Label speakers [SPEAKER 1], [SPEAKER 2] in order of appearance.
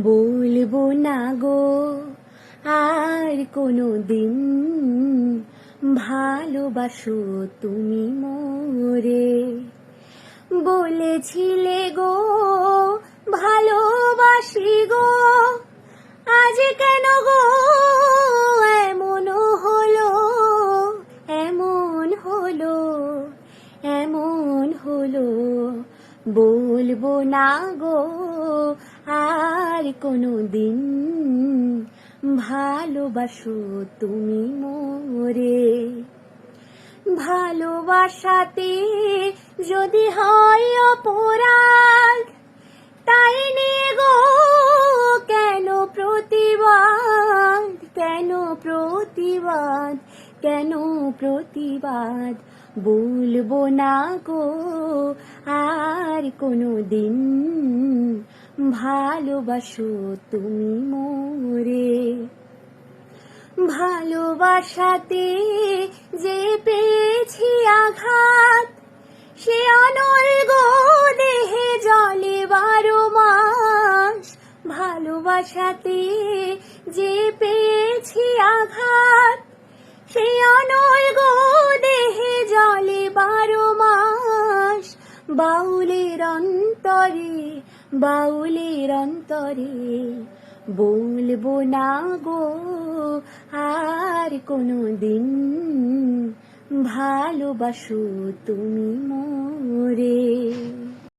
[SPEAKER 1] বলবো না গো আর কোনো দিন, ভালোবাসো তুমি মোরে। বলেছিলে গো ভালোবাসি গো, আজ কেন গো এমন হলো, এমন হলো, এমন হলো। বলবো না গো আর কোনো দিন, ভালোবাসো তুমি মোরে। ভালোবাসাতে যদি হয় অপরাধ, তাই নিয়ে গো কেন প্রতিবাদ, কেন প্রতিবাদ, কেন প্রতিবাদ। বলবো না গো আর কোনো দিন, ভালোবাসো তুমি মোরে। ভালোবাসাতে যে পেয়েছি আঘাত, সে অনর্গ দেহে জলে 12 মাস। ভালোবাসাতে যে পেয়েছি আঘাত, সে অনর্গ দেহে জলে 12 মাস। বাউলের অন্তরে, বাউলের অন্তরে, বলবো না গো আর কোনো দিন, ভালোবাসো তুমি মোরে।